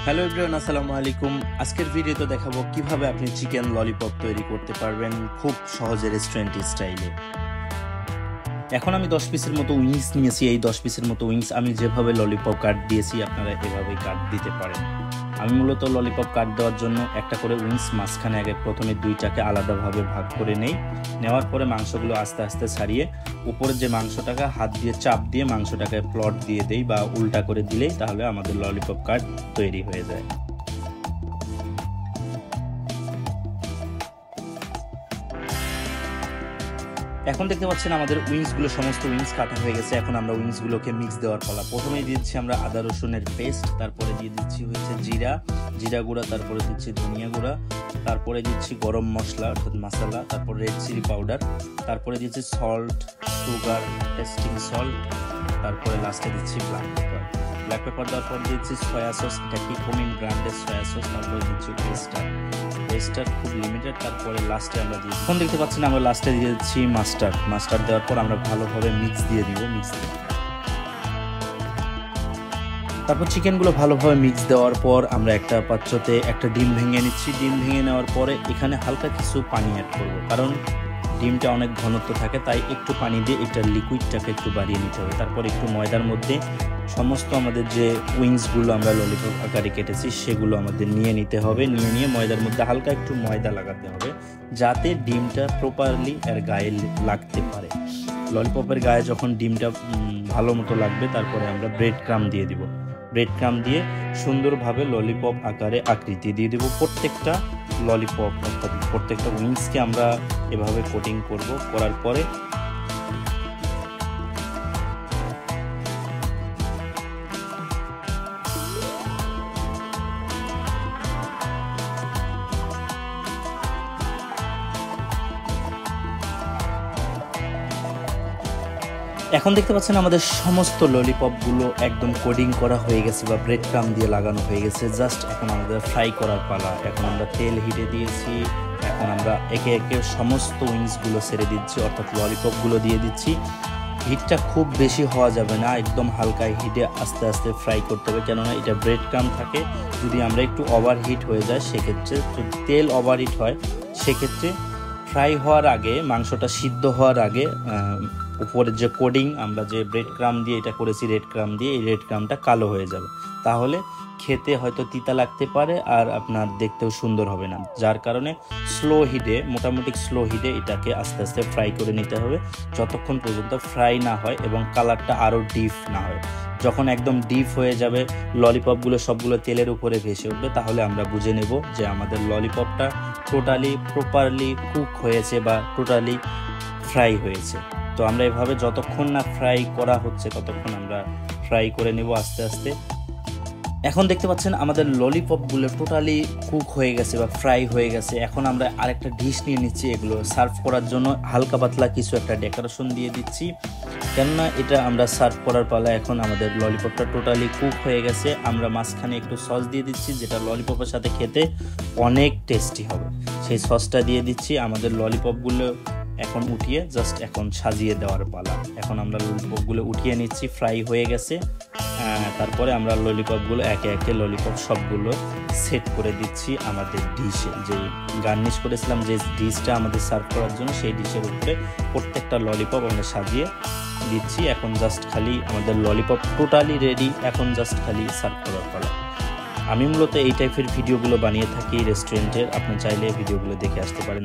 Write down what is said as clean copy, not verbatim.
Hello everyone, আসসালামু আলাইকুম। আজকের ভিডিওতে দেখাবো কিভাবে আপনি চিকেন ললিপপ তৈরি করতে পারবেন খুব সহজে রেস্টুরেন্ট স্টাইলে। এখন আমি 10 পিসের মতো উইংস নিয়েছি। এই 10 পিসের মতো উইংস আমি যেভাবে ললিপপ কাট দিয়েছি আপনারা এভাবেই কাট দিতে পারেন। আমি মূলত ললিপপ কাট দেওয়ার জন্য একটা করে উইংস মাঝখানে আগে প্রথমে দুইটাকে আলাদাভাবে ভাগ করে নেই। নেওয়ার পরে মাংসগুলো আস্তে আস্তে ছাড়িয়ে উপরে যে মাংসটাকে হাত দিয়ে চাপ দিয়ে মাংসটাকে প্লট দিয়ে দেই বা উল্টা করে দিলেই তাহলে আমাদের ললিপপ কাট তৈরি হয়ে যায়। এখন দেখতে পাচ্ছেন আমাদের উইংসগুলো সমস্ত উইংস কাটা হয়ে গেছে। এখন আমরা উইংসগুলোকে মিক্স দেওয়ার পালা। প্রথমেই দিচ্ছি আমরা আদা রসুনের পেস্ট, তারপরে দিয়ে দিচ্ছি হচ্ছে জিরা গুঁড়া, তারপরে দিচ্ছি ধনিয়া গুঁড়া, তারপরে দিচ্ছি গরম মশলা অর্থাৎ মশলা, তারপর রেড চিলি পাউডার, তারপরে দিচ্ছি সল্ট, সুগার, টেস্টিং সল্ট, তারপরে লাস্টে দিচ্ছি ব্ল্যাক পেপার দেওয়ার পর দিচ্ছি সয়া সস, এটা কি কোমিন ব্র্যান্ডের সয়া সস, তারপরে দিচ্ছি ওয়েস্টার খুব লিমিটেড, তারপরে লাস্টে আমরা দিই। এখন দেখতে পাচ্ছেন আমরা লাস্টে দিয়ে দিচ্ছি মাস্টার্ড দেওয়ার পর আমরা ভালোভাবে মিক্স দিয়ে দিব। তারপর চিকেনগুলো ভালোভাবে মিক্স দেওয়ার পর আমরা একটা পাত্রতে একটা ডিম ভেঙে নিচ্ছি। ডিম ভেঙে নেওয়ার পরে এখানে হালকা কিছু পানি অ্যাড করবো, কারণ ডিমটা অনেক ঘনত্ব থাকে, তাই একটু পানি দিয়ে এটার লিকুইডটাকে একটু বাড়িয়ে নিতে হবে। তারপর একটু ময়দার মধ্যে সমস্ত আমাদের যে উইংসগুলো আমরা ললিপপ আকারে কেটেছি সেগুলো আমাদের নিয়ে নিতে হবে। নিয়ে ময়দার মধ্যে হালকা একটু ময়দা লাগাতে হবে যাতে ডিমটা প্রপারলি এর গায়ে লাগতে পারে। ললিপপের গায়ে যখন ডিমটা ভালো মতো লাগবে তারপরে আমরা ব্রেড ক্রাম দিয়ে দিব। ব্রেড ক্রাম দিয়ে সুন্দরভাবে ললিপপ আকারে আকৃতি দিয়ে দেব। প্রত্যেকটা ললিপপ অর্থাৎ প্রত্যেকটা উইংসকে আমরা এভাবে কোটিং করব। করার পরে এখন দেখতে পাচ্ছেন আমাদের সমস্ত ললিপপগুলো একদম কোডিং করা হয়ে গেছে বা ব্রেড ক্রাম দিয়ে লাগানো হয়ে গেছে। জাস্ট এখন আমাদের ফ্রাই করার পালা। এখন আমরা তেল হিটে দিয়েছি। এখন আমরা একে একে সমস্ত উইংসগুলো ছেড়ে দিচ্ছি অর্থাৎ ললিপপগুলো দিয়ে দিচ্ছি। হিটটা খুব বেশি হওয়া যাবে না, একদম হালকা হিটে আস্তে আস্তে ফ্রাই করতে হবে, কেননা এটা ব্রেড ক্রাম থাকে। যদি আমরা একটু ওভার হিট হয়ে যায় সেক্ষেত্রে, যদি তেল ওভার হিট হয় সেক্ষেত্রে ফ্রাই হওয়ার আগে মাংসটা সিদ্ধ হওয়ার আগে উপরের যে কোডিং আমরা যে ব্রেড ক্রাম দিয়ে এটা করেছি রেড ক্রাম দিয়ে, এই রেড ক্রামটা কালো হয়ে যাবে, তাহলে খেতে হয়তো তিতা লাগতে পারে আর আপনার দেখতেও সুন্দর হবে না। যার কারণে মোটামুটি স্লো হিটে এটাকে আস্তে আস্তে ফ্রাই করে নিতে হবে যতক্ষণ পর্যন্ত ফ্রাই না হয় এবং কালারটা আরও ডিপ না হয়। যখন একদম ডিপ হয়ে যাবে, ললিপপগুলো সবগুলো তেলের উপরে ভেসে উঠবে, তাহলে আমরা বুঝে নেব যে আমাদের ললিপপটা টোটালি প্রপারলি কুক হয়েছে বা টোটালি ফ্রাই হয়েছে। তো আমরা এভাবে যতক্ষণ না ফ্রাই করা হচ্ছে ততক্ষণ আমরা ফ্রাই করে নেব আস্তে আস্তে। এখন দেখতে পাচ্ছেন আমাদের ললিপপগুলো টোটালি কুক হয়ে গেছে বা ফ্রাই হয়ে গেছে। এখন আমরা আরেকটা ডিশ নিয়ে নিচ্ছি এগুলো সার্ভ করার জন্য। হালকা পাতলা কিছু একটা ডেকোরেশন দিয়ে দিচ্ছি, কেননা এটা আমরা সার্ভ করার পালা। এখন আমাদের ললিপপটা টোটালি কুক হয়ে গেছে। আমরা মাঝখানে একটু সস দিয়ে দিচ্ছি যেটা ললিপপের সাথে খেতে অনেক টেস্টি হবে। সেই সসটা দিয়ে দিচ্ছি। আমাদের ললিপপগুলো এখন উঠিয়ে জাস্ট এখন সাজিয়ে দেওয়ার পালা। এখন আমরা ললিপপগুলো উঠিয়ে নিচ্ছি, ফ্রাই হয়ে গেছে। তারপরে আমরা ললিপপগুলো একে একে সবগুলো সেট করে দিচ্ছি আমাদের ডিশে। যে গার্নিশ করেছিলাম যে ডিশটা আমাদের সার্ভ করার জন্য, সেই ডিশের উপরে প্রত্যেকটা ললিপপ আমরা সাজিয়ে দিচ্ছি। এখন জাস্ট খালি আমাদের ললিপপ টোটালি রেডি। এখন জাস্ট খালি সার্ভ করার পালা। আমি মূলত এই টাইপের ভিডিওগুলো বানিয়ে থাকি রেস্টুরেন্টের। আপনি চাইলে ভিডিওগুলো দেখে আসতে পারেন।